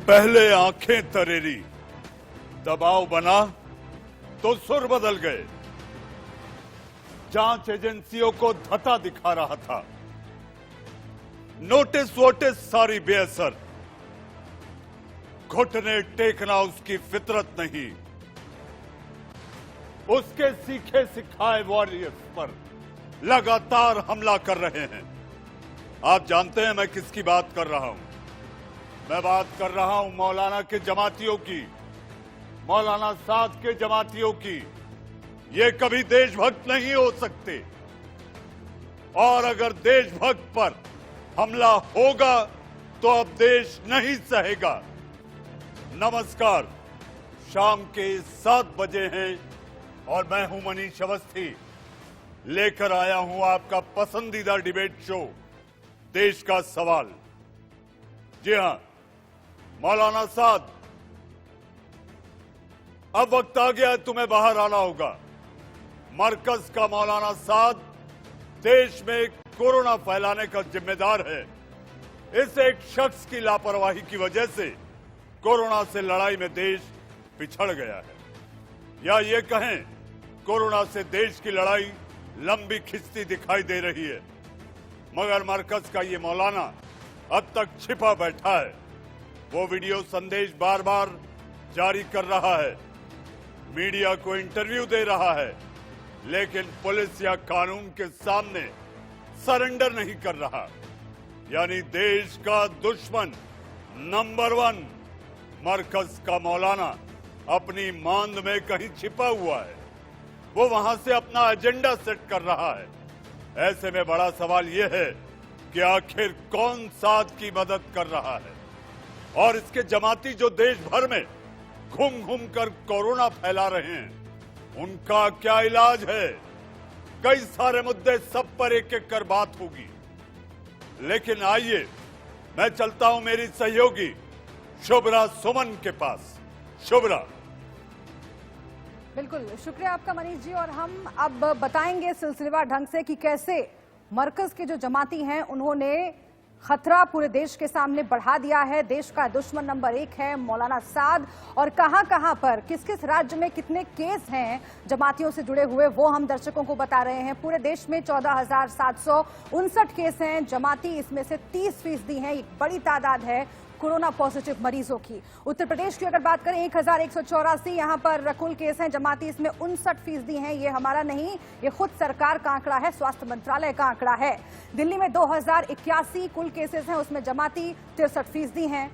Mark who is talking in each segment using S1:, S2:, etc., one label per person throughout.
S1: पहले आंखें तरेरी, दबाव बना तो सुर बदल गए। जांच एजेंसियों को धता दिखा रहा था। नोटिस वोटिस सारी बेअसर। घुटने टेकना उसकी फितरत नहीं। उसके सीखे सिखाए वॉरियर्स पर लगातार हमला कर रहे हैं। आप जानते हैं मैं किसकी बात कर रहा हूं। मैं बात कर रहा हूं मौलाना के जमातियों की, मौलाना साद के जमातियों की। ये कभी देशभक्त नहीं हो सकते, और अगर देशभक्त पर हमला होगा तो अब देश नहीं सहेगा। नमस्कार, शाम के 7 बजे हैं और मैं हूं मनीष अवस्थी। लेकर आया हूं आपका पसंदीदा डिबेट शो, देश का सवाल। जी हां, मौलाना साद, अब वक्त आ गया है, तुम्हें बाहर आना होगा। मरकज का मौलाना साद देश में कोरोना फैलाने का जिम्मेदार है। इस एक शख्स की लापरवाही की वजह से कोरोना से लड़ाई में देश पिछड़ गया है, या ये कहें कोरोना से देश की लड़ाई लंबी खिंचती दिखाई दे रही है। मगर मरकज का ये मौलाना अब तक छिपा बैठा है। वो वीडियो संदेश बार बार जारी कर रहा है, मीडिया को इंटरव्यू दे रहा है, लेकिन पुलिस या कानून के सामने सरेंडर नहीं कर रहा। यानी देश का दुश्मन नंबर 1 मरकज का मौलाना अपनी मांद में कहीं छिपा हुआ है। वो वहां से अपना एजेंडा सेट कर रहा है। ऐसे में बड़ा सवाल यह है कि आखिर कौन साद की मदद कर रहा है, और इसके जमाती जो देश भर में घूम घूम कर कोरोना फैला रहे हैं, उनका क्या इलाज है। कई सारे मुद्दे, सब पर एक एक कर बात होगी। लेकिन आइए मैं चलता हूं मेरी सहयोगी शुभ्रा सुमन के पास। शुभ्रा।
S2: बिल्कुल, शुक्रिया आपका मनीष जी। और हम अब बताएंगे सिलसिलेवार ढंग से कि कैसे मरकज के जो जमाती हैं उन्होंने खतरा पूरे देश के सामने बढ़ा दिया है। देश का दुश्मन नंबर 1 है मौलाना साद, और कहां पर किस किस राज्य में कितने केस हैं जमातियों से जुड़े हुए, वो हम दर्शकों को बता रहे हैं। पूरे देश में 14,759 केस हैं जमाती, इसमें से 30% हैं, एक बड़ी तादाद है कोरोना पॉजिटिव मरीजों की। उत्तर प्रदेश की अगर बात करें 1184 यहां पर कुल केस हैं जमाती, इसमें 59% हैं। ये हमारा नहीं, ये खुद सरकार का आंकड़ा है, स्वास्थ्य मंत्रालय का आंकड़ा है। दिल्ली में 2081 कुल केसेस हैं, उसमें जमाती 63% हैं।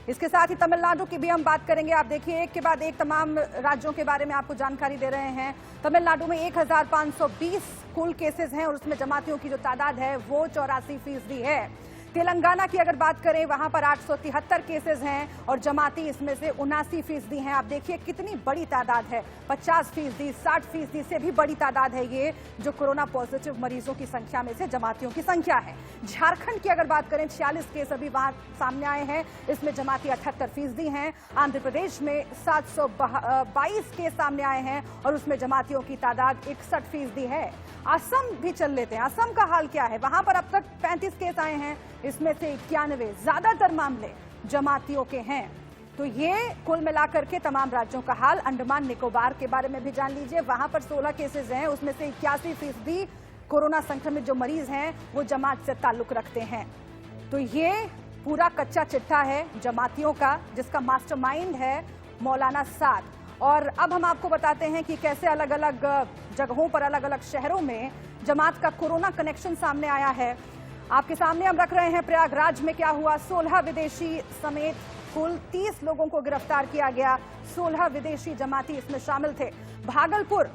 S2: इसके साथ ही तमिलनाडु की भी हम बात करेंगे। आप देखिए एक के बाद एक तमाम राज्यों के बारे में आपको जानकारी दे रहे हैं। तमिलनाडु में 1520 कुल केसेस हैं और उसमें जमातियों की जो तादाद है वो 84% है। तेलंगाना की अगर बात करें वहां पर 873 केसेस हैं और जमाती इसमें से 79% हैं। आप देखिए कितनी बड़ी तादाद है, 50%, 60% से भी बड़ी तादाद है ये जो कोरोना पॉजिटिव मरीजों की संख्या में से जमातियों की संख्या है। झारखंड की अगर बात करें 46 केस अभी वहां सामने आए हैं, इसमें जमाती 78% हैं। आंध्र प्रदेश में 722 केस सामने आए हैं और उसमें जमातियों की तादाद 61% है। असम भी चल लेते हैं, असम का हाल क्या है। वहां पर अब तक 35 केस आए हैं, इसमें से 91, ज्यादातर मामले जमातियों के हैं। तो ये कुल मिलाकर के तमाम राज्यों का हाल। अंडमान निकोबार के बारे में भी जान लीजिए, वहां पर 16 केसेस हैं, उसमें से 81% कोरोना संक्रमित जो मरीज हैं वो जमात से ताल्लुक रखते हैं। तो ये पूरा कच्चा चिट्ठा है जमातियों का, जिसका मास्टरमाइंड है मौलाना साद। और अब हम आपको बताते हैं कि कैसे अलग अलग जगहों पर, अलग अलग शहरों में जमात का कोरोना कनेक्शन सामने आया है। आपके सामने हम रख रहे हैं प्रयागराज में क्या हुआ। 16 विदेशी समेत कुल 30 लोगों को गिरफ्तार किया गया। 16 विदेशी जमाती इसमें शामिल थे। भागलपुर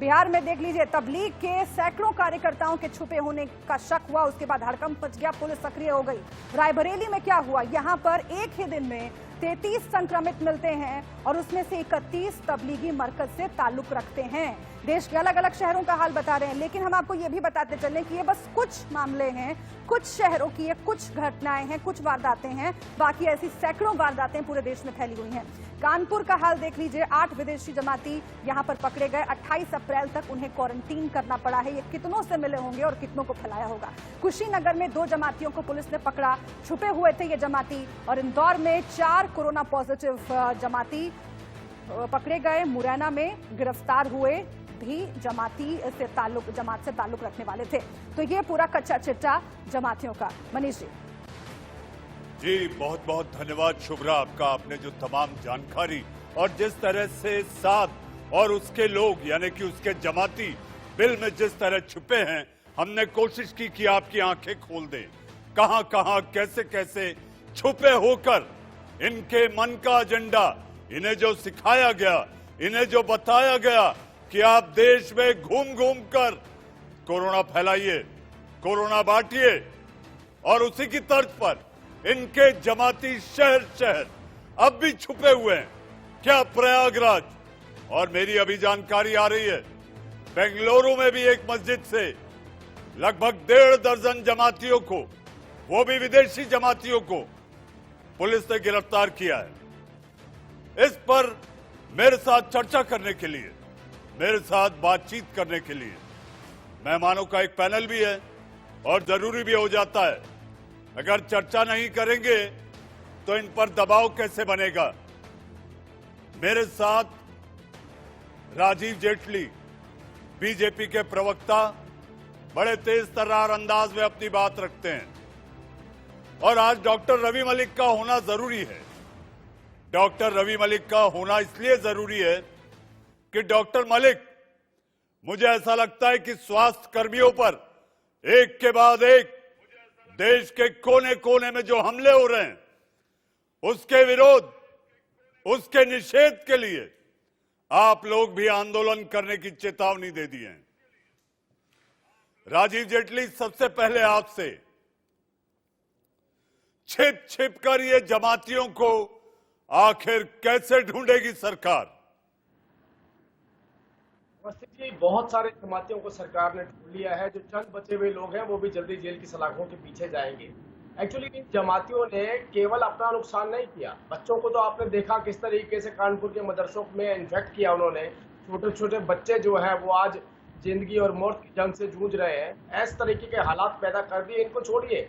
S2: बिहार में देख लीजिए, तबलीग के सैकड़ों कार्यकर्ताओं के छुपे होने का शक हुआ, उसके बाद हड़कंप मच गया, पुलिस सक्रिय हो गई। रायबरेली में क्या हुआ, यहां पर एक ही दिन में 33 संक्रमित मिलते हैं और उसमें से 31 तबलीगी मरकज से ताल्लुक रखते हैं। देश के अलग अलग शहरों का हाल बता रहे हैं, लेकिन हम आपको ये भी बताते चलें कि ये बस कुछ मामले हैं, कुछ शहरों की ये कुछ घटनाएं हैं, कुछ वारदातें हैं। बाकी ऐसी सैकड़ों वारदातें पूरे देश में फैली हुई हैं। कानपुर का हाल देख लीजिए, 8 विदेशी जमाती यहां पर पकड़े गए। 28 अप्रैल तक उन्हें क्वारंटीन करना पड़ा है। ये कितनों से मिले होंगे और कितनों को फैलाया होगा। कुशीनगर में 2 जमातियों को पुलिस ने पकड़ा, छुपे हुए थे ये जमाती। और इंदौर में 4 कोरोना पॉजिटिव जमाती पकड़े गए। मुरैना में गिरफ्तार हुए भी जमात से ताल्लुक रखने वाले थे। तो ये पूरा कच्चा चिट्ठा जमातियों का। मनीष जी
S1: जी, बहुत बहुत धन्यवाद शुभ्रा आपका। आपने जो तमाम जानकारी और जिस तरह से साद और उसके लोग यानी कि उसके जमाती बिल में जिस तरह छुपे हैं, हमने कोशिश की कि आपकी आंखें खोल दें। कहां कहां कैसे कैसे छुपे होकर इनके मन का एजेंडा, इन्हें जो सिखाया गया, इन्हें जो बताया गया कि आप देश में घूम घूम कर कोरोना फैलाइए, कोरोना बांटिए, और उसी की तर्ज पर इनके जमाती शहर शहर अब भी छुपे हुए हैं। क्या प्रयागराज, और मेरी अभी जानकारी आ रही है बेंगलुरु में भी एक मस्जिद से लगभग 1.5 दर्जन जमातियों को, वो भी विदेशी जमातियों को पुलिस ने गिरफ्तार किया है। इस पर मेरे साथ चर्चा करने के लिए, मेरे साथ बातचीत करने के लिए मेहमानों का एक पैनल भी है और जरूरी भी हो जाता है। अगर चर्चा नहीं करेंगे तो इन पर दबाव कैसे बनेगा। मेरे साथ राजीव जेटली, बीजेपी के प्रवक्ता, बड़े तेज तर्रार अंदाज में अपनी बात रखते हैं। और आज डॉक्टर रवि मलिक का होना जरूरी है। डॉक्टर रवि मलिक का होना इसलिए जरूरी है कि डॉक्टर मलिक, मुझे ऐसा लगता है कि स्वास्थ्य कर्मियों पर एक के बाद एक देश के कोने कोने में जो हमले हो रहे हैं, उसके विरोध, उसके निषेध के लिए आप लोग भी आंदोलन करने की चेतावनी दे दी है। राजीव जेटली, सबसे पहले आपसे, छिप छिप कर ये जमातियों को आखिर कैसे ढूंढेगी सरकार?
S3: जी, बहुत सारे जमातियों को सरकार ने ढूंढ लिया है। जो चंद बचे हुए लोग हैं वो भी जल्दी जेल की सलाखों के पीछे जाएंगे। एक्चुअली इन जमातियों ने केवल अपना नुकसान नहीं किया, बच्चों को तो आपने देखा किस तरीके से कानपुर के मदरसों में इन्फेक्ट किया उन्होंने। छोटे छोटे बच्चे जो है वो आज जिंदगी और मौत की जंग से जूझ रहे हैं। इस तरीके के हालात पैदा कर दिए। इनको छोड़िए,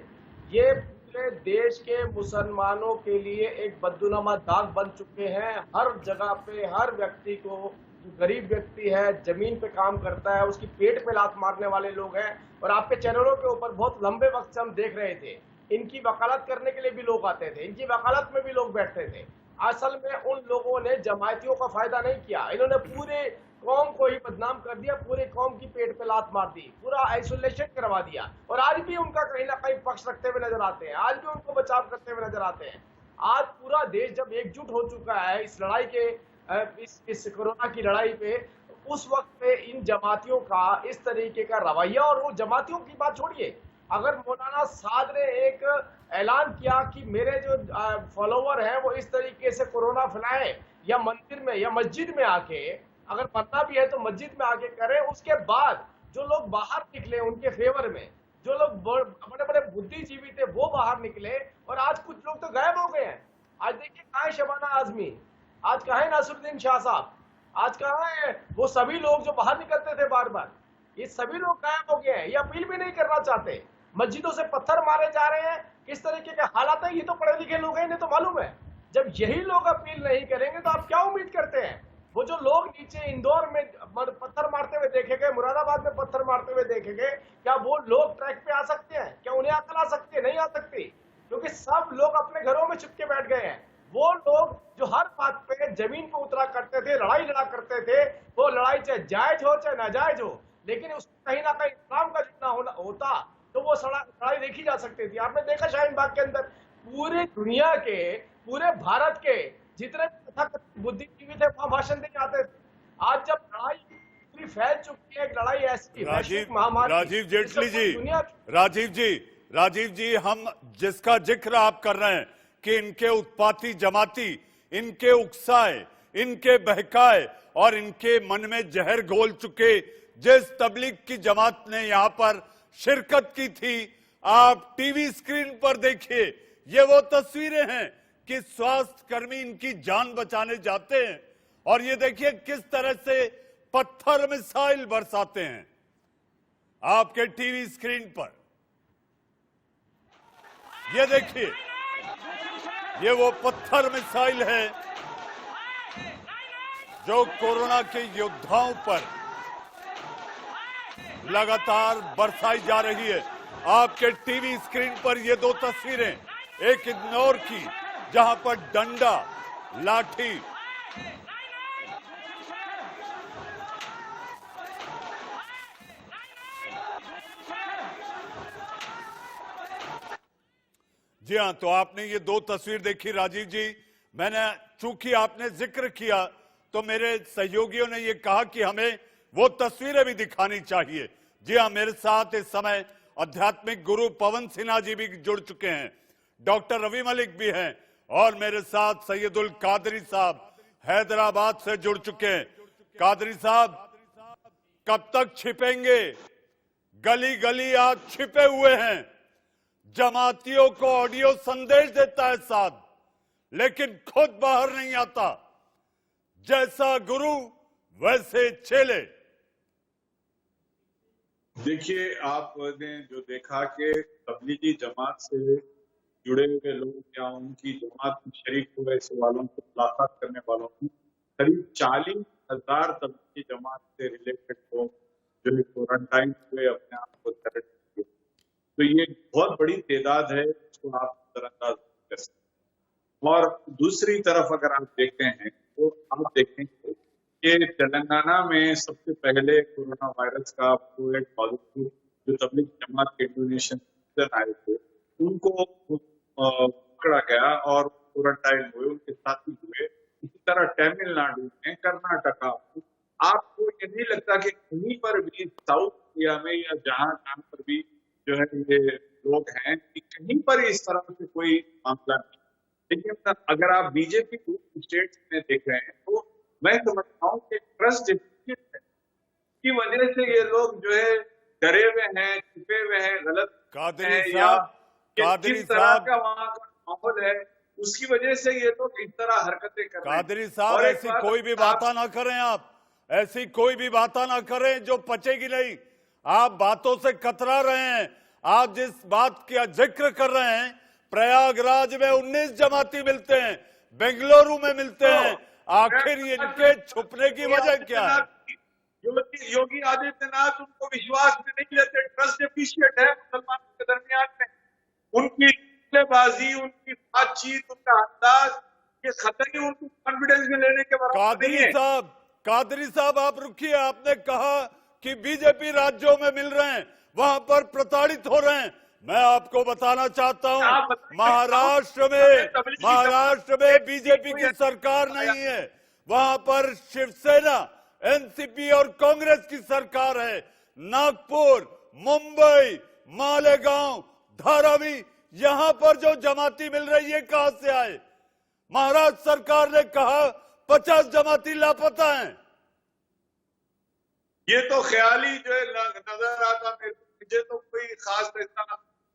S3: ये पूरे देश के मुसलमानों के लिए एक बददुनामा दाग बन चुके हैं। हर जगह पे हर व्यक्ति को, जो गरीब व्यक्ति है, जमीन पे काम करता है, उसकी पेट पे लात मारने वाले लोग हैं। और आपके चैनलों के ऊपर बहुत लंबे वक्त से हम देख रहे थे, इनकी वकालत करने के लिए भी लोग आते थे, इनकी वकालत में भी लोग बैठते थे। असल में उन लोगों ने जमातियों का फायदा नहीं किया, इन्होंने पूरे कौम को ही बदनाम कर दिया, पूरे कौम की पेट पे लात मार दी, पूरा आइसोलेशन करवा दिया। और आज भी उनका कहीं ना कहीं पक्ष रखते हुए नजर आते हैं, आज भी उनको बचाव करते हुए नजर आते हैं। आज पूरा देश जब एकजुट हो चुका है इस लड़ाई के, इस कोरोना की लड़ाई पे, उस वक्त पे इन जमातियों का इस तरीके का रवैया, और वो जमातियों की बात छोड़िए, अगर मौलाना साद ने एक ऐलान किया कि मेरे जो फॉलोवर हैं वो इस तरीके से कोरोना फैलाएं, या मंदिर में या मस्जिद में आके, अगर मरना भी है तो मस्जिद में आके करें, उसके बाद जो लोग बाहर निकले उनके फेवर में, जो लोग बड़े बड़े बुद्धिजीवी थे वो बाहर निकले, और आज कुछ लोग तो गायब हो गए हैं। आज देखिए कहाँ है शबाना आजमी, आज कहाँ है नासिरुद्दीन शाह साहब, आज कहाँ है वो सभी लोग जो बाहर निकलते थे बार बार, ये सभी लोग गायब हो गए हैं। ये अपील भी नहीं करना चाहते, मस्जिदों से पत्थर मारे जा रहे हैं। किस तरीके के हालात है, ये तो पढ़े लिखे लोग हैं, इन्हें तो मालूम है। जब यही लोग अपील नहीं करेंगे तो आप क्या उम्मीद करते हैं? वो जो लोग नीचे इंदौर में पत्थर मारते हुए देखे गए, मुरादाबाद में पत्थर मारते हुए देखे गए, क्या वो लोग ट्रैक पे आ सकते हैं? क्या उन्हें अकल आ सकती है? नहीं आ सकती, क्योंकि सब लोग अपने घरों में छुप के बैठ गए हैं। वो लोग जो हर बात पे जमीन पे उतरा करते थे, लड़ाई लड़ा करते थे, वो लड़ाई चाहे जायज हो चाहे नाजायज हो, लेकिन उसमें कहीं ना कहीं इस्लाम का जितना होता तो वो लड़ाई देखी जा सकती थी। आपने देखा शाहीन बाग के अंदर पूरे दुनिया के, पूरे भारत के जितने बुद्धिजीवी थे वहां भाषण देने आते थे। आज जब लड़ाई पूरी फैल चुकी है, एक लड़ाई ऐसी महामारी,
S1: राजीव जेटली जी, राजीव जी, हम जिसका जिक्र आप कर रहे हैं कि इनके उत्पाती जमाती, इनके उकसाए, इनके बहकाए और इनके मन में जहर घोल चुके जिस तबलीग की जमात ने यहां पर शिरकत की थी, आप टीवी स्क्रीन पर देखिए, ये वो तस्वीरें हैं कि स्वास्थ्य कर्मी इनकी जान बचाने जाते हैं और ये देखिए किस तरह से पत्थर मिसाइल बरसाते हैं आपके टीवी स्क्रीन पर। ये देखिए, ये वो पत्थर मिसाइल है जो कोरोना के योद्धाओं पर लगातार बरसाई जा रही है। आपके टीवी स्क्रीन पर ये दो तस्वीरें, एक इंदौर की जहां पर डंडा, लाठी, जी हां, तो आपने ये दो तस्वीर देखी राजीव जी। मैंने, चूंकि आपने जिक्र किया तो मेरे सहयोगियों ने ये कहा कि हमें वो तस्वीरें भी दिखानी चाहिए। जी हां, मेरे साथ इस समय आध्यात्मिक गुरु पवन सिन्हा जी भी जुड़ चुके हैं, डॉक्टर रवि मलिक भी हैं और मेरे साथ सैयदुल कादरी साहब हैदराबाद से जुड़ चुके हैं। कादरी साहब, कब तक छिपेंगे? गली गली आज छिपे हुए हैं, जमातियों को ऑडियो संदेश देता है साथ, लेकिन खुद बाहर नहीं आता। जैसा गुरु वैसे चेले।
S4: देखिए, आपने जो देखा कि तबलीगी जमात से जुड़े हुए लोग या उनकी जमात में शरीक हुए ऐसे वालों को मुलाकात करने वालों की करीब 40,000 तबलीगी जमात से रिलेटेड लोग जो क्वारंटाइन हुए, अपने आप को थेरेपी किए। तो ये बहुत बड़ी तादाद है, इसको आप नजरअंदाज कर सकते हैं। और दूसरी तरफ अगर आप देखते हैं तो आप देखेंगे कि तेलंगाना में सबसे पहले कोरोना वायरस का कोविड पॉजिटिव जो तबलीग जमात के इंडोनेशियन आए थे उनको पकड़ा गया और क्वारंटाइन हुए, उनके साथी हुए। इसी तरह तमिलनाडु में, कर्नाटका में, आपको ये नहीं लगता कि कहीं पर भी साउथ इंडिया में या जहां पर भी जो है ये लोग हैं कि कहीं पर इस तरह से कोई मामला नहीं। लेकिन अगर आप बीजेपी स्टेट्स में देख रहे हैं तो मैं समझता हूँ कि ट्रस्ट डेफिसिट है, की वजह से ये लोग जो है डरे हुए हैं, छिपे हुए हैं, गलत
S1: कादरी साहब,
S4: किस तरह का वहाँ का माहौल है, उसकी वजह से ये लोग इस तरह हरकतें कर रहे हैं।
S1: कादरी साहब, ऐसी कोई भी बातें ना करें आप, ऐसी कोई भी बातें ना करें जो पचेगी नहीं। आप बातों से कतरा रहे हैं। आप जिस बात का जिक्र कर रहे हैं, प्रयागराज में 19 जमाती मिलते हैं, बेंगलुरु में मिलते हैं, आखिर इनके छुपने की वजह क्या है?
S4: योगी आदित्यनाथ उनको विश्वास में नहीं लेते, ट्रस्ट डेफिशिएंट है मुसलमानों के दरमियान में। उनकी बाजी, उनकी बातचीत, उनका अंदाज, ये खतरे उनको कॉन्फिडेंस में लेने के बराबर नहीं है।
S1: कादरी साहब, आप रुकिए। आपने कहा कि बीजेपी राज्यों में मिल रहे हैं, वहां पर प्रताड़ित हो रहे हैं। मैं आपको बताना चाहता हूं, महाराष्ट्र में बीजेपी की सरकार नहीं है, वहां पर शिवसेना, एनसीपी और कांग्रेस की सरकार है। नागपुर, मुंबई, मालेगांव, धारावी, यहां पर जो जमाती मिल रही है कहां से आए? महाराष्ट्र सरकार ने कहा 50 जमाती लापता हैं।
S4: ये तो ख्याली जो है नजर आता है मुझे, तो कोई खास ऐसा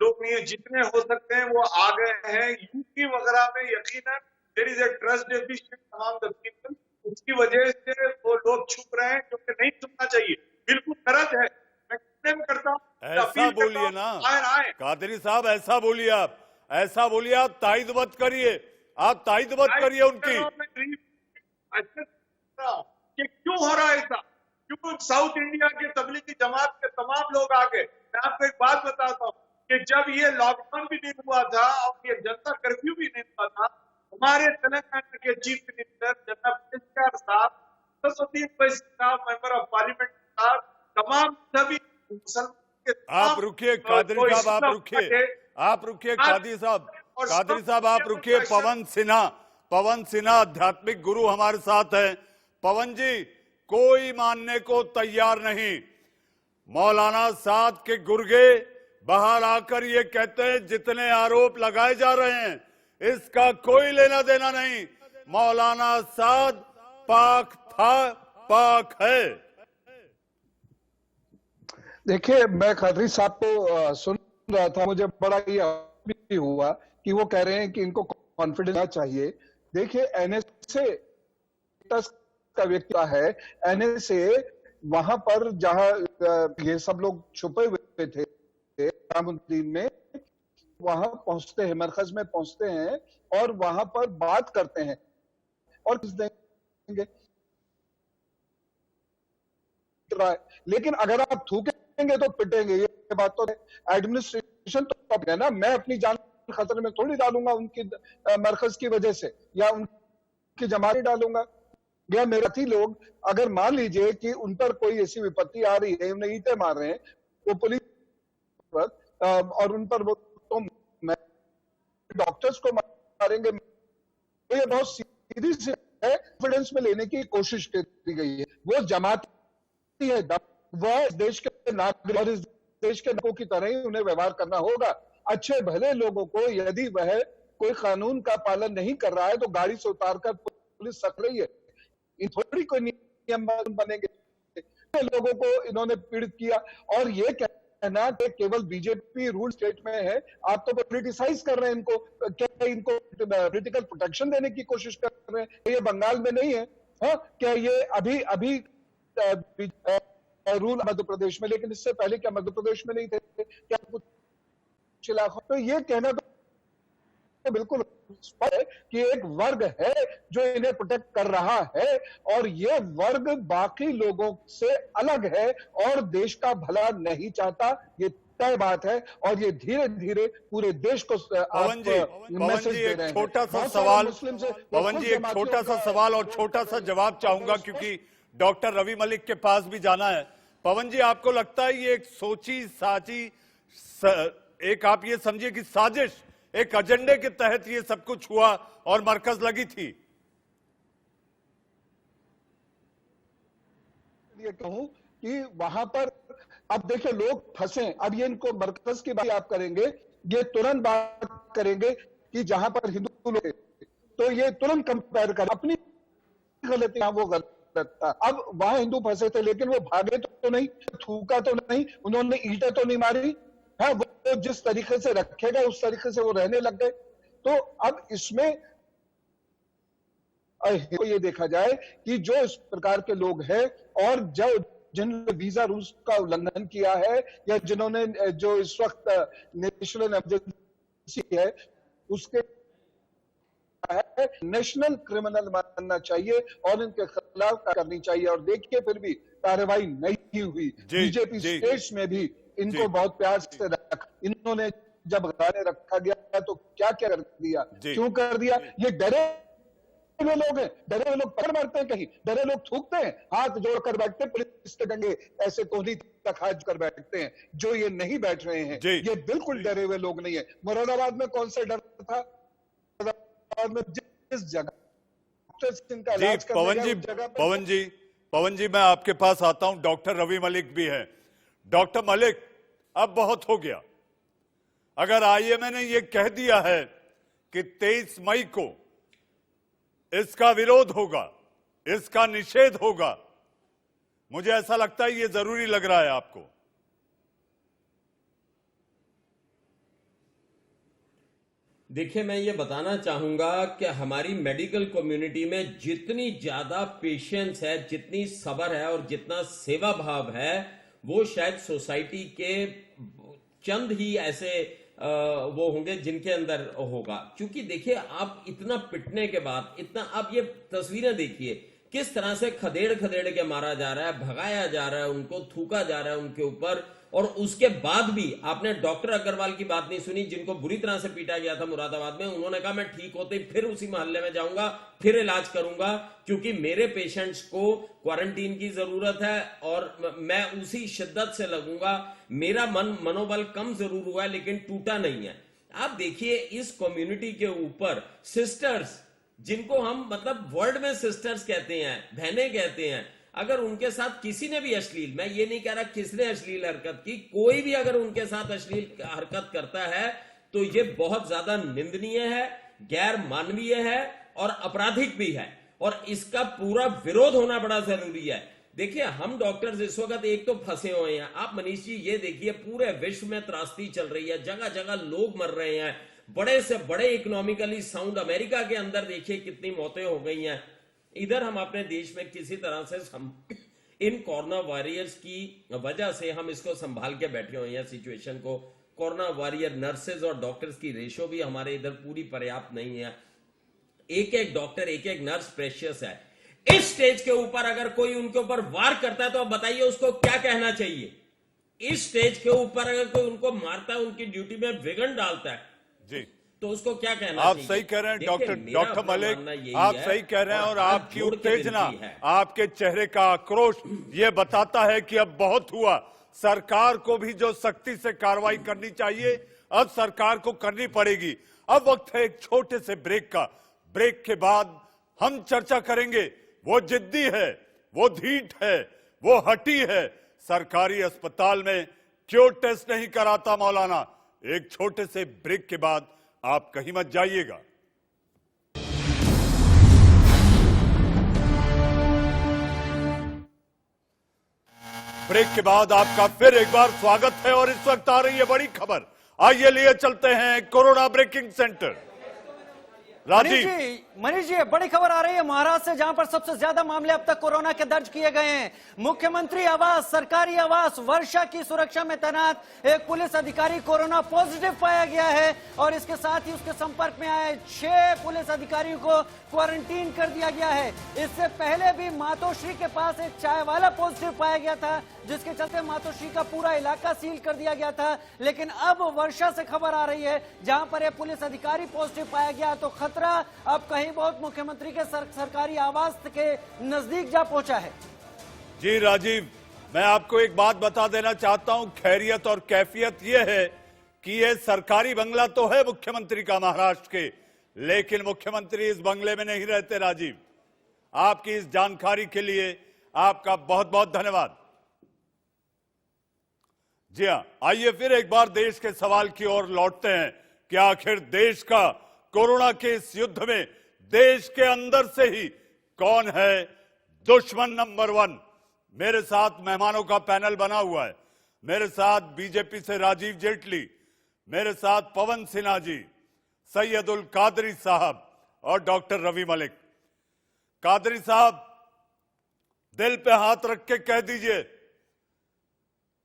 S4: लोग नहीं है। जितने हो सकते हैं वो आ गए हैं। यूपी वगैरह में यकीनन there is a trust deficient among the people, उसकी वजह से वो लोग छुप रहे हैं, जो कि नहीं छुपना चाहिए, बिल्कुल गलत है। मैं कंडेम करता हूँ,
S1: ऐसा बोलिए ना कादरी साहब, ऐसा बोलिए आप तायद मत करिए, आप तायद मत करिए उनकी।
S4: कि क्यों हो रहा है ऐसा? क्यों साउथ इंडिया के तबलीगी जमात के तमाम लोग आ गए? मैं आपको एक बात बताता हूँ कि जब ये लॉकडाउन भी नहीं हुआ था और ये जनता कर्फ्यू भी नहीं हुआ था, हमारे तेलंगाना के चीफ मिनिस्टर जनाब केसीआर साहब, सरस्वती साहब, मेंबर ऑफ पार्लियामेंट साहब, तमाम सभी
S1: आप रुकिए कादरी साहब, आप रुकिए कादरी साहब, आप रुकिए। पवन सिन्हा आध्यात्मिक गुरु हमारे साथ हैं। पवन जी, कोई मानने को तैयार नहीं। मौलाना साद के गुर्गे बाहर आकर ये कहते हैं जितने आरोप लगाए जा रहे हैं इसका कोई लेना देना नहीं। मौलाना साद पाक था, पाक है।
S5: देखिए, मैं खत्री साहब को सुन रहा था, मुझे बड़ा ये हुआ कि वो कह रहे हैं कि इनको कॉन्फिडेंस चाहिए। देखिए एनएसए का व्यक्ति है, एनएसए वहां पर जहां ये सब लोग छुपे हुए थे निजामुद्दीन में, वहां पहुंचते हैं, मरकज में पहुंचते हैं और वहां पर बात करते हैं और किस देंगे। लेकिन अगर आप थूकेंगे तो पिटेंगे, ये बात तो एडमिनिस्ट्रेशन तो है ना। मैं अपनी जान खतरे में थोड़ी डालूंगा उनकी मरकज की वजह से, या उनकी जमात डालूंगा, या मेरे साथी लोग अगर मान लीजिए कि उन पर कोई ऐसी विपत्ति आ रही है, उन्हें ईंटें मार रहे हैं, वो पुलिस और उन पर वो तो डॉक्टर्स को मारेंगे, तो ये बहुत सीधी सी है। कॉन्फिडेंस में लेने की कोशिश की गई है। वो जमाती है, वह इस देश के नागरिक और इस देश के नागरिकों की तरह ही उन्हें व्यवहार करना होगा। अच्छे भले लोगों को यदि वह कोई कानून का पालन नहीं कर रहा है तो गाड़ी से उतारकर पुलिस सक रही है, इन थोड़ी कोई नियम बनेंगे। लोगों को इन्होंने पीड़ित किया और ये कहना कि केवल बीजेपी रूल स्टेट में है, आप तो क्रिटिसाइज कर रहे हैं इनको, क्या इनको पॉलिटिकल प्रोटेक्शन देने की कोशिश कर रहे हैं। ये बंगाल में नहीं है, हाँ? क्या ये अभी रूल मध्य प्रदेश में, लेकिन इससे पहले क्या मध्य प्रदेश में नहीं थे क्या कुछ इलाकों? तो ये कहना तो बिल्कुल स्पष्ट है कि एक वर्ग है जो इन्हें प्रोटेक्ट कर रहा है और ये वर्ग बाकी लोगों से अलग है और देश का भला नहीं चाहता। ये तय बात है और ये धीरे धीरे पूरे देश को
S1: पवन जी एक छोटा सा सवाल, पवन जी एक छोटा सा सवाल और छोटा सा जवाब चाहूंगा क्योंकि डॉक्टर रवि मलिक के पास भी जाना है। पवन जी, आपको लगता है ये एक सोची साची एक आप ये समझिए कि साजिश, एक एजेंडे के तहत ये सब कुछ हुआ और मरकज लगी थी?
S5: ये कहूं कि वहां पर अब देखिए लोग फंसे, अब ये इनको मरकज की बात आप करेंगे, ये तुरंत बात करेंगे कि जहां पर हिंदू लोग तो ये तुरंत कंपेयर कर अपनी गलतियां, वो गलत था। अब वहां हिंदू फंसे थे लेकिन वो भागे तो नहीं, थूका तो नहीं, उन्होंने ईंटें तो नहीं मारी, है वो जिस तरीके से रखेगा उस तरीके से वो रहने लग गए। तो अब इसमें ये देखा जाए कि जो इस प्रकार के लोग हैं और जो जिन्होंने वीजा रूल्स का उल्लंघन किया है या जिन्होंने जो इस वक्त नेशनल इमरजेंसी है उसके नेशनल क्रिमिनल मानना चाहिए और इनके खिलाफ करनी चाहिए। और देखिए फिर भी कार्रवाई नहीं हुई। बीजेपी स्टेट्स में भी इनको बहुत प्यार से रखा, इन्होंने जब गाने रखा गया तो क्या क्या कर दिया, क्यों कर दिया? ये डरे हुए लोग हैं, डरे हुए लोग पकड़ मारते हैं, कहीं डरे लोग थूकते हैं, हाथ जोड़कर बैठते हैं, पुलिस के डंगे ऐसे कोहनी तक हाथ कर बैठते हैं। जो ये नहीं बैठ रहे हैं ये बिल्कुल डरे हुए लोग नहीं है। मुरादाबाद में कौन सा डर था? में जिस जगह
S1: पवन जी मैं आपके पास आता हूं। डॉक्टर रवि मलिक भी हैं। डॉक्टर मलिक, अब बहुत हो गया। अगर आईएमए ने यह कह दिया है कि 23 मई को इसका विरोध होगा, इसका निषेध होगा, मुझे ऐसा लगता है यह जरूरी लग रहा है आपको?
S6: देखिए, मैं ये बताना चाहूंगा कि हमारी मेडिकल कम्युनिटी में जितनी ज्यादा पेशेंस है, जितनी सब्र है और जितना सेवा भाव है, वो शायद सोसाइटी के चंद ही ऐसे वो होंगे जिनके अंदर होगा। क्योंकि देखिए, आप इतना पिटने के बाद, इतना आप ये तस्वीरें देखिए किस तरह से खदेड़ खदेड़ के मारा जा रहा है, भगाया जा रहा है, उनको थूका जा रहा है उनके ऊपर। और उसके बाद भी आपने डॉक्टर अग्रवाल की बात नहीं सुनी, जिनको बुरी तरह से पीटा गया था मुरादाबाद में। उन्होंने कहा मैं ठीक होते फिर उसी मोहल्ले में जाऊंगा, फिर इलाज करूंगा, क्योंकि मेरे पेशेंट्स को क्वारंटीन की जरूरत है और मैं उसी शिद्दत से लगूंगा। मेरा मनोबल कम जरूर हुआ है लेकिन टूटा नहीं है। आप देखिए, इस कम्युनिटी के ऊपर सिस्टर्स, जिनको हम मतलब वर्ड में सिस्टर्स कहते हैं, बहनें कहते हैं, अगर उनके साथ किसी ने भी अश्लील, मैं ये नहीं कह रहा किसने अश्लील हरकत की, कोई भी अगर उनके साथ अश्लील हरकत करता है तो ये बहुत ज्यादा निंदनीय है, गैर मानवीय है और आपराधिक भी है। और इसका पूरा विरोध होना बड़ा जरूरी है। देखिए, हम डॉक्टर्स इस वक्त एक तो फंसे हुए हैं। आप मनीष जी ये देखिए, पूरे विश्व में त्रासदी चल रही है, जगह जगह लोग मर रहे हैं। बड़े से बड़े इकोनॉमिकली साउंड अमेरिका के अंदर देखिए कितनी मौतें हो गई हैं। इधर हम अपने देश में किसी तरह से इन कोरोना वॉरियर्स की वजह से हम इसको संभाल के बैठे हुए हैं सिचुएशन को। कोरोना वॉरियर नर्सेज और डॉक्टर्स की रेशो भी हमारे इधर पूरी पर्याप्त नहीं है। एक एक डॉक्टर, एक एक नर्स प्रेशियस है। इस स्टेज के ऊपर अगर कोई उनके ऊपर वार करता है तो आप बताइए उसको क्या कहना चाहिए। इस स्टेज के ऊपर अगर कोई उनको मारता है, उनकी ड्यूटी में विघ्न डालता है
S1: जी,
S6: तो उसको क्या कहना
S1: आप
S6: चाहिए।
S1: सही कह रहे हैं
S6: देखिए,
S1: डॉक्टर
S6: मेरा अपना
S1: मलिक,
S6: मानना यही
S1: आप
S6: है
S1: सही कह रहे हैं और
S6: हाथ
S1: आपकी
S6: जोड़ के
S1: उत्तेजना,
S6: विनती है।
S1: आपके चेहरे का आक्रोश ये बताता है कि अब बहुत हुआ। सरकार को भी जो सख्ती से कार्रवाई करनी चाहिए अब सरकार को करनी पड़ेगी। अब वक्त है एक छोटे से ब्रेक का। ब्रेक के बाद हम चर्चा करेंगे। वो जिद्दी है, वो ढीठ है, वो हटी है। सरकारी अस्पताल में क्यों टेस्ट नहीं कराता मौलाना? एक छोटे से ब्रेक के बाद आप कहीं मत जाइएगा। ब्रेक के बाद आपका फिर एक बार स्वागत है और इस वक्त आ रही है बड़ी खबर। आइए लिए चलते हैं corona breaking centre. Rajeev,
S7: Manish ji बड़ी खबर आ रही है महाराष्ट्र से, जहां पर सबसे ज्यादा मामले अब तक कोरोना के दर्ज किए गए हैं। मुख्यमंत्री आवास, सरकारी आवास वर्षा की सुरक्षा में तैनात एक पुलिस अधिकारी कोरोना पॉजिटिव पाया गया है और इसके साथ ही उसके संपर्क में आए 6 पुलिस अधिकारियों को क्वारंटीन कर दिया गया है। इससे पहले भी मातोश्री के पास एक चाय वाला पॉजिटिव पाया गया था, जिसके चलते मातोश्री का पूरा इलाका सील कर दिया गया था। लेकिन अब वर्षा से खबर आ रही है जहां पर यह पुलिस अधिकारी पॉजिटिव पाया गया तो खतरा अब कहीं बहुत मुख्यमंत्री के सरकारी आवास के नजदीक जा पहुंचा है।
S1: जी राजीव, मैं आपको एक बात बता देना चाहता हूं। खैरियत और कैफियत यह है कि यह सरकारी बंगला तो है मुख्यमंत्री का महाराष्ट्र के, लेकिन मुख्यमंत्री इस बंगले में नहीं रहते। राजीव, आपकी इस जानकारी के लिए आपका बहुत बहुत धन्यवाद। जी हां, आइए फिर एक बार देश के सवाल की ओर लौटते हैं कि आखिर देश का कोरोना के इस युद्ध में देश के अंदर से ही कौन है दुश्मन नंबर 1। मेरे साथ मेहमानों का पैनल बना हुआ है। मेरे साथ बीजेपी से राजीव जेटली, मेरे साथ पवन सिन्हा जी, सैयदुल कादरी साहब और डॉक्टर रवि मलिक। कादरी साहब, दिल पे हाथ रख के कह दीजिए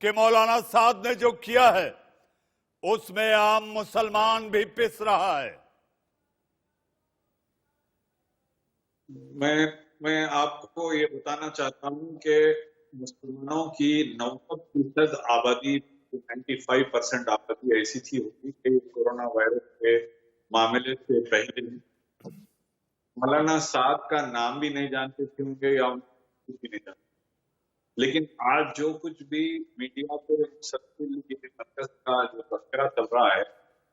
S1: कि मौलाना साद ने जो किया है उसमें आम मुसलमान भी पिस रहा है।
S4: मैं आपको ये बताना चाहता हूं कि मुसलमानों की 90% आबादी, 95% आबादी ऐसी थी होगी कि कोरोना वायरस के मामले से पहले मौलाना साद का नाम भी नहीं जानते थे होंगे या कुछ भी नहीं जानते। लेकिन आज जो कुछ भी मीडिया पे मरकज का जो तस्करा चल रहा है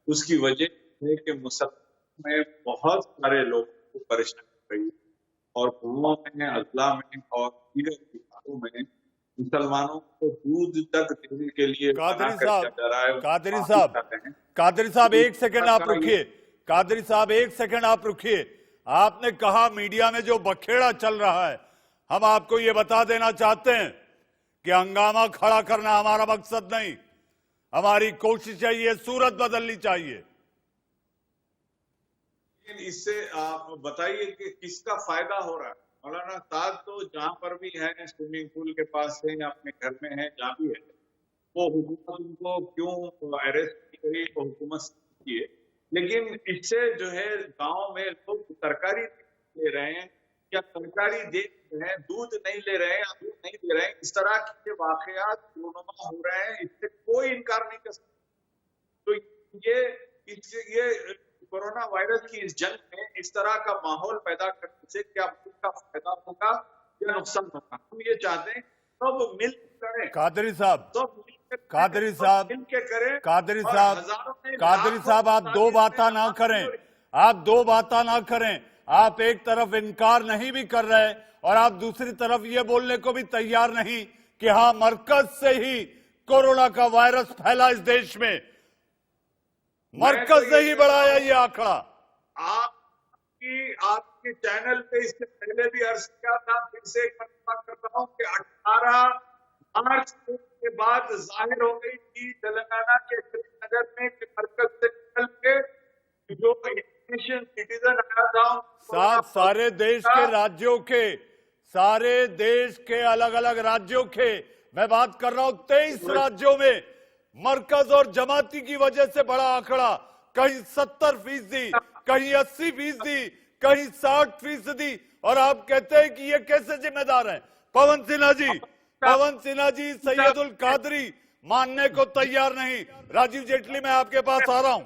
S4: उसकी वजह है कि मुसलमान में बहुत सारे लोगों को परेशानी हो रही है और गांवों में, अजला में और इलाकों में मुसलमानों को दूध तक देने के लिए
S1: कादरी साहब एक सेकंड आप रुकिए। कादरी साहब एक सेकंड आप रुकिए। आपने कहा मीडिया में जो बखेड़ा चल रहा है, हम आपको ये बता देना चाहते हैं कि हंगामा खड़ा करना हमारा मकसद नहीं। हमारी कोशिश है ये सूरत बदलनी चाहिए।
S4: इससे आप बताइए कि किसका फायदा हो रहा है। मौलाना साद तो जहां पर भी है, स्विमिंग पूल के पास है या अपने घर में है, जहां भी है, वो हुकूमत उनको क्यों अरेस्ट की, तो हुकूमत की है। लेकिन इससे जो है गांव में लोग तरकारी ले रहे हैं या तरकारी दे रहे हैं, दूध नहीं ले रहे हैं या दूध नहीं दे रहे हैं। इस तरह के वाकयात रोनुमा हो रहे हैं, इससे कोई इनकार नहीं कर सकता। तो ये कोरोना वायरस की इस जंग में इस तरह का माहौल पैदा करने से क्या उसका फायदा होगा या नुकसान होगा, हम ये चाहते हैं सब मिल करें।
S1: कादरी साहब,
S4: सब
S1: कादरी साहब,
S4: मिलकर करें।
S1: कादरी साहब, आप दो बातें ना करें। आप दो बातें ना करें। आप एक तरफ इनकार नहीं भी कर रहे और आप दूसरी तरफ ये बोलने को भी तैयार नहीं कि हाँ मरकज से ही कोरोना का वायरस फैला इस देश में। मरकज ने ही बढ़ाया ये आंकड़ा।
S4: आपके आपके चैनल पे इससे पहले भी अर्ज किया था, फिर से एक बात कर रहा हूँ कि 18 मार्च के बाद जाहिर हो गई थी तेलंगाना के श्रीनगर में कि मरकज से निकल के जो इंडियन सिटीजन आया था
S1: साथ सारे देश के राज्यों के, सारे देश के अलग अलग राज्यों के, मैं बात कर रहा हूं 23 राज्यों में मरकज और जमाती की वजह से बड़ा आंकड़ा, कहीं 70%, कहीं 80%, कहीं 60%, और आप कहते हैं कि ये कैसे जिम्मेदार हैं? पवन सिन्हा जी सैयदुल कादरी मानने को तैयार नहीं। राजीव जेटली, मैं आपके पास आ रहा हूं।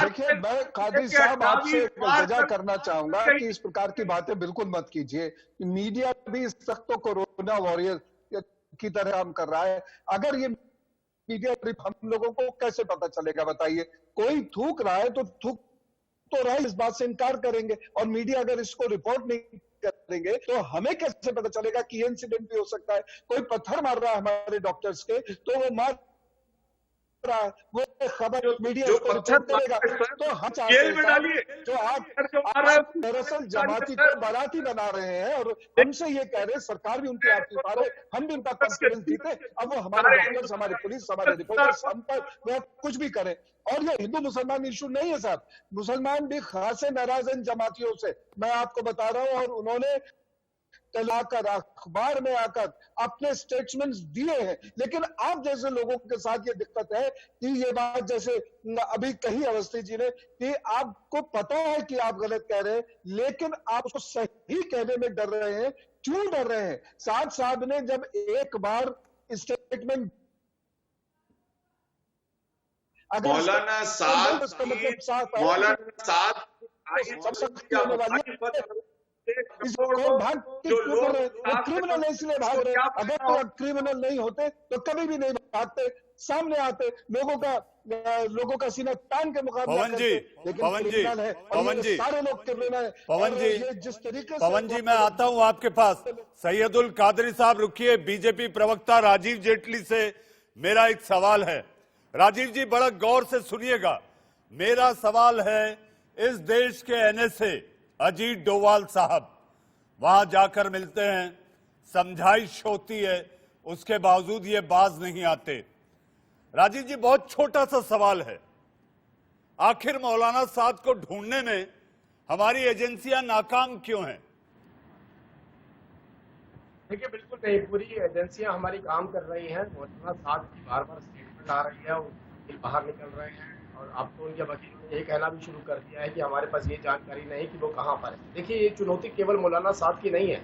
S5: देखिए, मैं कादरी साहब आपसे इल्तिजा करना चाहूंगा कि इस प्रकार की बातें बिल्कुल मत कीजिए। मीडिया भी इस वक्त तो कोरोना वॉरियर की तरह काम कर रहा है। अगर ये मीडिया हम लोगों को कैसे पता चलेगा बताइए? कोई थूक रहा है तो थूक तो रहा है, इस बात से इनकार करेंगे, और मीडिया अगर इसको रिपोर्ट नहीं करेंगे तो हमें कैसे पता चलेगा कि ये इंसिडेंट भी हो सकता है? कोई पत्थर मार रहा है हमारे डॉक्टर्स के तो वो मार रहा है, वो खबर मीडिया उसको रिपोर्ट करेगा, तो हम चाहते हैं जो आप दरअसल जमाती को बाराती बना रहे हैं और हमसे ये कह रहे हैं, सरकार भी उनकी आपकी पा रहे, हम भी उनका कॉन्फिडेंस जीते, अब वो हमारे डॉक्टर्स, हमारे पुलिस, हमारे रिपोर्टर्स हम पर वो कुछ भी करें। और ये हिंदू मुसलमान इशू नहीं है साहब, मुसलमान भी खासे नाराज हैं जमातियों से, मैं आपको बता रहा हूं, और उन्होंने तलाकर अखबार में आकर अपने स्टेटमेंट्स दिए हैं। लेकिन आप जैसे लोगों के साथ ये दिक्कत है कि ये बात जैसे अभी कही अवस्थी जी ने कि आपको पता है कि आप गलत कह रहे हैं, लेकिन आप उसको सही कहने में डर रहे हैं। क्यों डर रहे हैं? साद साहब ने जब एक बार स्टेटमेंट
S4: मौलाना साद
S5: होने वाली इसको भाग क्यों कर रहे हैं? क्रिमिनल इसलिए भाग रहे हैं। अगर तो क्रिमिनल नहीं होते तो कभी भी नहीं भागते, सामने आते, लोगों का सीना तान के मुकाबला करते। लेकिन क्रिमिनल है, सारे लोग क्रिमिनल है।
S1: पवन जी,
S5: जिस तरीके से
S1: पवन जी, मैं आता हूं आपके पास। सैयदुल कादरी साहब रुकिए। बीजेपी प्रवक्ता राजीव जेटली से मेरा एक सवाल है। राजीव जी, बड़ा गौर से सुनिएगा। मेरा सवाल है, इस देश के एनएसए अजीत डोवाल साहब वहां जाकर मिलते हैं, समझाइश होती है, उसके बावजूद ये बाज नहीं आते। राजीव जी, बहुत छोटा सा सवाल है, आखिर मौलाना साद को ढूंढने में हमारी एजेंसियां नाकाम क्यों हैं?
S3: देखिए, बिल्कुल नहीं, पूरी एजेंसियां हमारी काम कर रही हैं। मौलाना साद की बार बार स्टेटमेंट आ रही है, वो बाहर निकल रहे हैं, और अब तो उनके वकील ने ये कहना भी शुरू कर दिया है कि हमारे पास ये जानकारी नहीं कि वो कहाँ पर है। देखिए, ये चुनौती केवल मौलाना साद की नहीं है,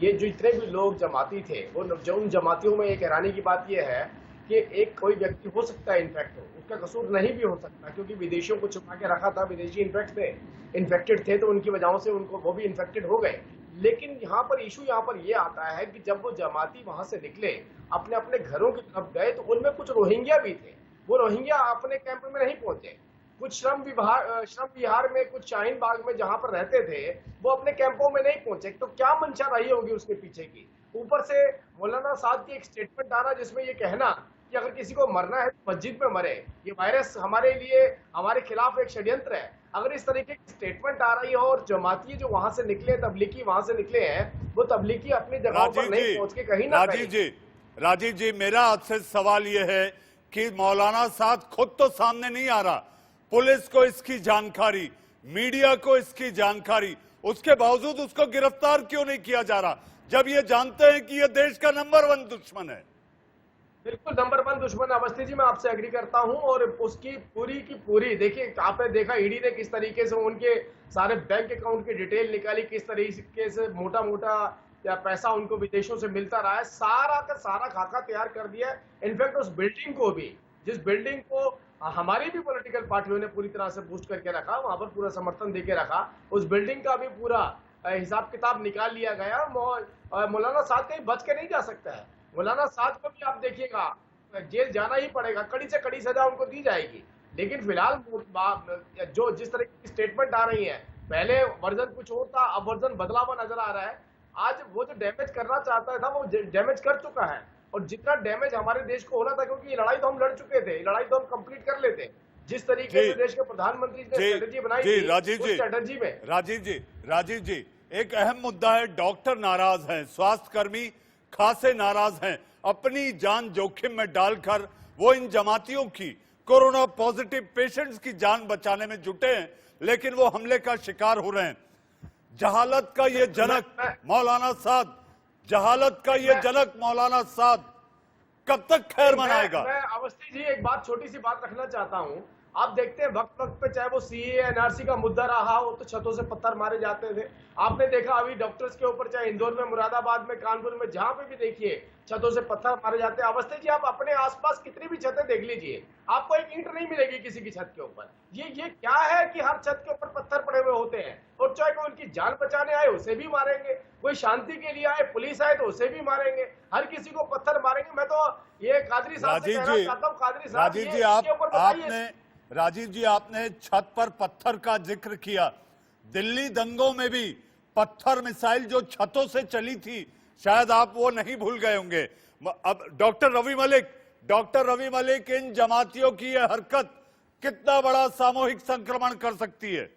S3: ये जो जितने भी लोग जमाती थे, वो जो उन जमातियों में एक हैरानी की बात यह है कि एक कोई व्यक्ति हो सकता है इन्फेक्ट हो, उसका कसूर नहीं भी हो सकता, क्योंकि विदेशियों को छुपा के रखा था, विदेशी इन्फेक्टेड थे, तो उनकी वजहों से उनको वो भी इन्फेक्टेड हो गए। लेकिन यहाँ पर इशू यहाँ पर ये आता है कि जब वो जमाती वहां से निकले, अपने अपने घरों की तरफ गए, तो उनमें कुछ रोहिंग्या भी थे। वो रोहिंग्या अपने कैंप में नहीं पहुंचे, कुछ श्रम विहार में, कुछ शाहीन बाग में जहां पर रहते थे, वो अपने कैंपों में नहीं पहुंचे। तो क्या मंशा रही होगी उसके पीछे की? ऊपर से मौलाना साद की एक स्टेटमेंट आना जिसमें ये कहना कि अगर किसी को मरना है तो मस्जिद में मरे, ये वायरस हमारे लिए, हमारे खिलाफ एक षड्यंत्र है। अगर इस तरीके की स्टेटमेंट आ रही है और जमाती जो वहां से निकले, तबलीगी वहां से निकले हैं, वो तबलीगी अपनी जगह पर नहीं पहुंच के कहीं ना कहीं।
S1: राजीव जी, मेरा आपसे सवाल यह है कि मौलाना साद खुद तो सामने नहीं आ रहा, पुलिस को इसकी जानकारी, मीडिया को इसकी जानकारी, उसके बावजूद उसको गिरफ्तार क्यों नहीं किया जा रहा, जब ये जानते हैं कि ये देश का नंबर 1 दुश्मन है?
S3: बिल्कुल नंबर 1 दुश्मन अवस्थी जी, मैं आपसे एग्री करता हूं। और उसकी पूरी की पूरी, देखिए, आपने देखा ईडी ने किस तरीके से उनके सारे बैंक अकाउंट की डिटेल निकाली, किस तरीके से मोटा मोटा या पैसा उनको विदेशों से मिलता रहा है, सारा का सारा खाका तैयार कर दिया। इनफैक्ट उस बिल्डिंग को भी, जिस बिल्डिंग को हमारी भी पॉलिटिकल पार्टियों ने पूरी तरह से बूस्ट करके रखा, वहां पर पूरा समर्थन देके रखा, उस बिल्डिंग का भी पूरा हिसाब किताब निकाल लिया गया। मौलाना साद कहीं बच के नहीं जा सकता है। मौलाना साद को भी आप देखिएगा, जेल जाना ही पड़ेगा, कड़ी से कड़ी सजा उनको दी जाएगी। लेकिन फिलहाल जो जिस तरह की स्टेटमेंट आ रही है, पहले वर्जन कुछ और था, अब वर्जन बदला हुआ नजर आ रहा है। आज वो जो डैमेज करना चाहता था, वो डैमेज कर चुका है, और जितना डैमेज हमारे देश को होना था, क्योंकि ये लड़ाई तो हम लड़ चुके थे, लड़ाई तो हम कंप्लीट कर लेते, जिस तरीके
S1: जी।
S3: से देश के प्रधानमंत्री ने
S1: जी
S3: स्ट्रेटेजी बनाई
S1: जी
S3: थी,
S1: राजीव
S3: उस
S1: जी
S3: स्ट्रेटेजी में
S1: राजीव जी एक अहम मुद्दा है। डॉक्टर नाराज हैं, स्वास्थ्यकर्मी खासे नाराज हैं, अपनी जान जोखिम में डालकर वो इन जमातियों की कोरोना पॉजिटिव पेशेंट्स की जान बचाने में जुटे हैं, लेकिन वो हमले का शिकार हो रहे हैं। जहालत का ये जनक मौलाना साद, जहालत का ये जनक मौलाना साद कब तक खैर मनाएगा?
S3: मैं अवस्थी जी एक बात, छोटी सी बात रखना चाहता हूं। आप देखते हैं वक्त वक्त पे, चाहे वो सीए एनआरसी का मुद्दा रहा हो तो छतों से पत्थर मारे जाते थे। आपने देखा अभी डॉक्टर्स के ऊपर, चाहे इंदौर में, मुरादाबाद में, कानपुर में, जहां पे भी देखिए छतों से पत्थर मारे जाते हैं। अवस्थी जी आप अपने आसपास कितनी भी छतें देख लीजिए, आपको एक ईंट नहीं मिलेगी किसी की छत के ऊपर। ये क्या है कि हर छत के ऊपर पत्थर पड़े हुए होते हैं, और चाहे कोई उनकी जान बचाने आए उसे भी मारेंगे, कोई शांति के लिए आए, पुलिस आए तो उसे भी मारेंगे, हर किसी को पत्थर मारेंगे। मैं तो ये कादरी साहब से कहना चाहता हूं, कादरी साहब
S1: राजीव जी राजीव जी आपने छत पर पत्थर का जिक्र किया। दिल्ली दंगों में भी पत्थर मिसाइल जो छतों से चली थी, शायद आप वो नहीं भूल गए होंगे। अब डॉक्टर रवि मलिक इन जमातियों की यह हरकत कितना बड़ा सामूहिक संक्रमण कर सकती है?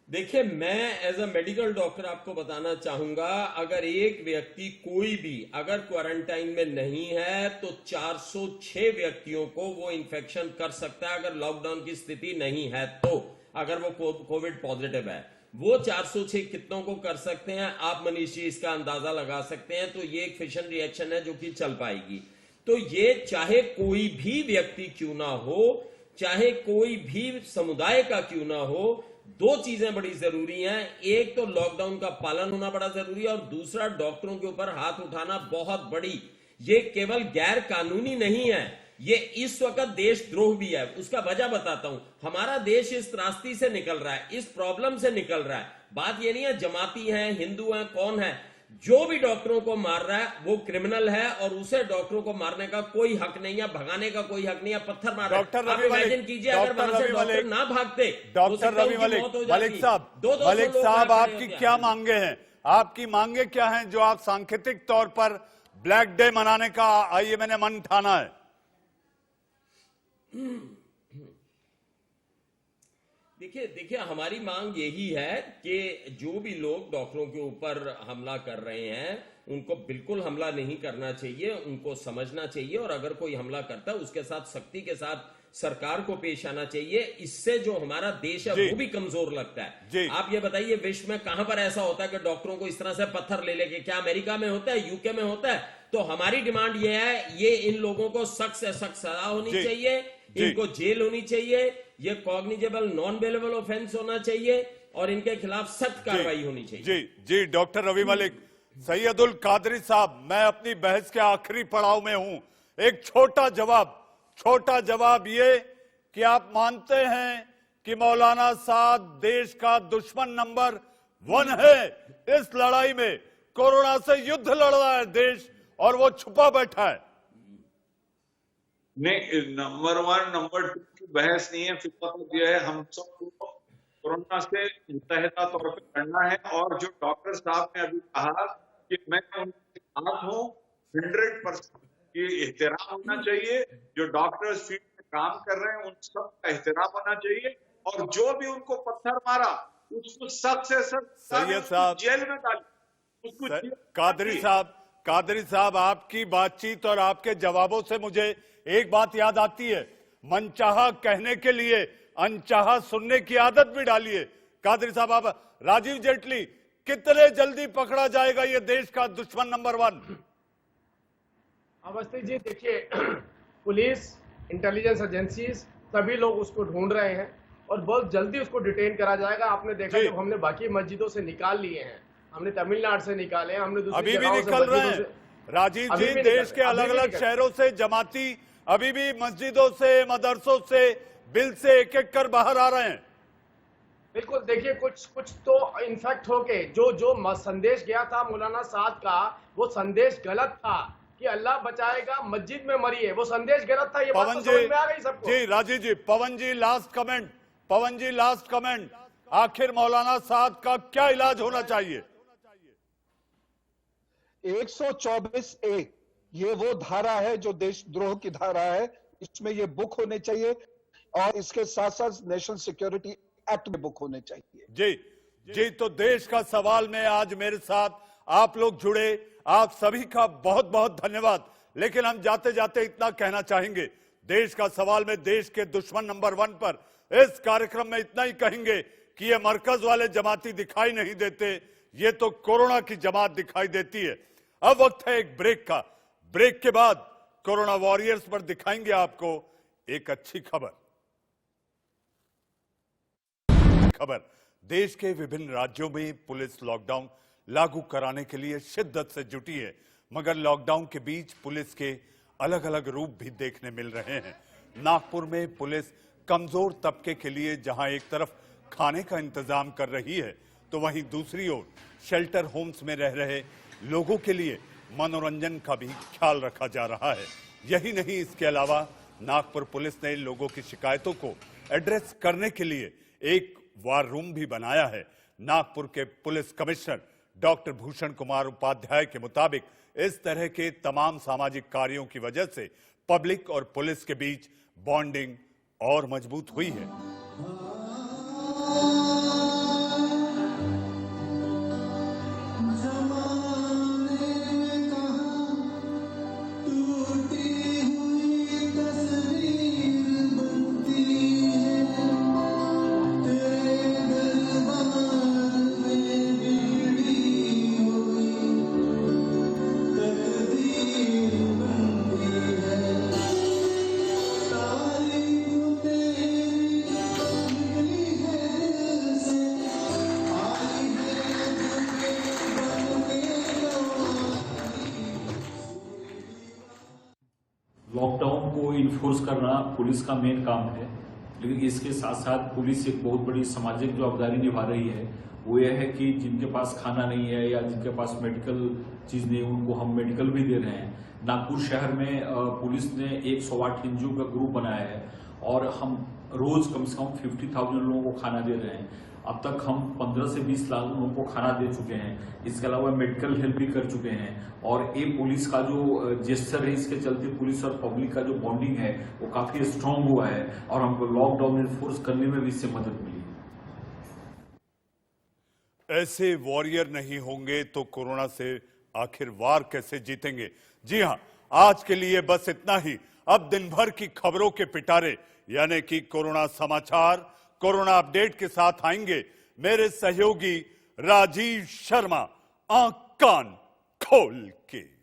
S6: देखिए, मैं एज अ मेडिकल डॉक्टर आपको बताना चाहूंगा, अगर एक व्यक्ति कोई भी अगर क्वारंटाइन में नहीं है तो 406 व्यक्तियों को वो इन्फेक्शन कर सकता है अगर लॉकडाउन की स्थिति नहीं है तो। अगर वो कोविड पॉजिटिव है, वो 406 कितनों को कर सकते हैं आप मनीष जी इसका अंदाजा लगा सकते हैं। तो ये एक फिशन रिएक्शन है जो कि चल पाएगी। तो ये चाहे कोई भी व्यक्ति क्यों ना हो, चाहे कोई भी समुदाय का क्यों ना हो, दो चीजें बड़ी जरूरी हैं। एक तो लॉकडाउन का पालन होना बड़ा जरूरी है, और दूसरा डॉक्टरों के ऊपर हाथ उठाना बहुत बड़ी, ये केवल गैर कानूनी नहीं है, ये इस वक्त देशद्रोह भी है। उसका वजह बताता हूं। हमारा देश इस त्रासदी से निकल रहा है, इस प्रॉब्लम से निकल रहा है। बात ये नहीं है जमाती हैं, हिंदू हैं, कौन है, जो भी डॉक्टरों को मार रहा है वो क्रिमिनल है, और उसे डॉक्टरों को मारने का कोई हक नहीं है, भगाने का कोई हक नहीं है। पत्थर मार
S1: डॉक्टर
S6: आप इमेजिन कीजिए अगर वहां से डॉक्टर ना भागते,
S1: डॉक्टर रवि मलिक साहब आपकी क्या मांगे हैं? आपकी मांगे क्या हैं जो आप सांकेतिक तौर पर ब्लैक डे मनाने का आइए मैंने मन ठाना है?
S6: देखिए हमारी मांग यही है कि जो भी लोग डॉक्टरों के ऊपर हमला कर रहे हैं उनको बिल्कुल हमला नहीं करना चाहिए, उनको समझना चाहिए, और अगर कोई हमला करता है उसके साथ सख्ती के साथ सरकार को पेश आना चाहिए। इससे जो हमारा देश है वो भी कमजोर लगता है। आप ये बताइए विश्व में कहां पर ऐसा होता है कि डॉक्टरों को इस तरह से पत्थर ले लेके? क्या अमेरिका में होता है, यूके में होता है? तो हमारी डिमांड ये है, ये इन लोगों को सख्त से सख्त सजा होनी चाहिए, इनको जेल होनी चाहिए, ये कॉग्निजेबल नॉन बेलेबल ऑफेंस होना चाहिए, और इनके खिलाफ सख्त कार्रवाई होनी चाहिए।
S1: जी डॉक्टर रवि मलिक। सैयदुल कादरी साहब, मैं अपनी बहस के आखिरी पड़ाव में हूं। एक छोटा जवाब ये कि आप मानते हैं कि मौलाना साद देश का दुश्मन नंबर 1 है? इस लड़ाई में कोरोना से युद्ध लड़ रहा है देश और वो छुपा बैठा है।
S4: नहीं, नंबर 1 नंबर 2 की बहस नहीं है। फिर यह है हम सबको कोरोना से मुतहदा तौर पर लड़ना है। और जो डॉक्टर साहब ने अभी कहा कि मैं उनके साथ हूं, 100% ये एहतराम होना चाहिए। जो डॉक्टर्स फील्ड में काम कर रहे हैं उन सब का एहतराम होना चाहिए, और जो भी उनको पत्थर मारा उसको सख्त से सख्त जेल में डालिए।
S1: कादरी साहब आपकी बातचीत और आपके जवाबों से मुझे एक बात याद आती है, मनचाहा कहने के लिए अनचाहा सुनने की आदत भी डालिए। कादरी साहब, आप राजीव जेटली कितने जल्दी पकड़ा जाएगा ये देश का दुश्मन नंबर 1?
S3: अवस्थी जी देखिए, पुलिस, इंटेलिजेंस एजेंसीज सभी लोग उसको ढूंढ रहे हैं और बहुत जल्दी उसको डिटेन करा जाएगा। आपने देखा जब हमने बाकी मस्जिदों से निकाल लिए हैं, हमने तमिलनाडु से निकाले हैं, हमने दूसरी
S1: अभी भी निकल रहे हैं राजीव जी, देश के अलग अलग शहरों से जमाती अभी भी मस्जिदों से, मदरसों से, बिल से एक कर बाहर आ रहे हैं।
S3: बिल्कुल, देखिए कुछ तो इनफैक्ट होके जो संदेश गया था मौलाना साद का, वो संदेश गलत था कि अल्लाह बचाएगा, मस्जिद में मरिए, वो संदेश गलत था। ये बात तो समझ में आ गई सबको।
S1: जी राजीव जी, पवन जी लास्ट कमेंट, आखिर मौलाना साद का क्या इलाज होना चाहिए?
S5: 124A ये वो धारा है जो देशद्रोह की धारा है, इसमें ये बुक होने चाहिए और इसके साथ साथ नेशनल सिक्योरिटी एक्ट में बुक होने चाहिए।
S1: जी, तो देश का सवाल में आज मेरे साथ आप लोग जुड़े, आप सभी का बहुत बहुत धन्यवाद। लेकिन हम जाते जाते इतना कहना चाहेंगे, देश का सवाल में देश के दुश्मन नंबर 1 पर इस कार्यक्रम में इतना ही कहेंगे कि ये मरकज वाले जमाती दिखाई नहीं देते, ये तो कोरोना की जमात दिखाई देती है। अब वक्त है एक ब्रेक का। ब्रेक के बाद कोरोना वॉरियर्स पर दिखाएंगे आपको एक अच्छी खबर। देश के विभिन्न राज्यों में पुलिस लॉकडाउन लागू कराने के लिए शिद्दत से जुटी है, मगर लॉकडाउन के बीच पुलिस के अलग अलग रूप भी देखने मिल रहे हैं। नागपुर में पुलिस कमजोर तबके के लिए जहां एक तरफ खाने का इंतजाम कर रही है, तो वहीं दूसरी ओर शेल्टर होम्स में रह रहे लोगों के लिए मनोरंजन का भी ख्याल रखा जा रहा है। यही नहीं, इसके अलावा नागपुर पुलिस ने लोगों की शिकायतों को एड्रेस करने के लिए एक वार रूम भी बनाया है। नागपुर के police commissioner doctor Bhushan Kumar Upadhyay के मुताबिक इस तरह के तमाम सामाजिक कार्यों की वजह से पब्लिक और पुलिस के बीच बॉन्डिंग और मजबूत हुई है।
S8: लॉकडाउन को इन्फोर्स करना पुलिस का मेन काम है, लेकिन इसके साथ साथ पुलिस एक बहुत बड़ी सामाजिक जवाबदारी निभा रही है। वो यह है कि जिनके पास खाना नहीं है या जिनके पास मेडिकल चीज नहीं है, उनको हम मेडिकल भी दे रहे हैं। नागपुर शहर में पुलिस ने 108 एनजीओ का ग्रुप बनाया है और हम रोज कम से कम 50,000 लोगों को खाना दे रहे हैं। अब तक हम 15 से 20 लाख लोगों को खाना दे चुके हैं। इसके अलावा मेडिकल हेल्प भी कर चुके हैं और ये पुलिस का जो जेस्चर है, इसके चलते पुलिस और पब्लिक का जो बॉन्डिंग है वो काफी स्ट्रांग हुआ है और हमको लॉकडाउन इन्फोर्स करने में भी इससे मदद मिली।
S1: ऐसे वॉरियर नहीं होंगे तो कोरोना से आखिर वार कैसे जीतेंगे। जी हां, आज के लिए बस इतना ही। अब दिन भर की खबरों के पिटारे यानी कि कोरोना समाचार, कोरोना अपडेट के साथ आएंगे मेरे सहयोगी राजीव शर्मा, आंख कान खोल के।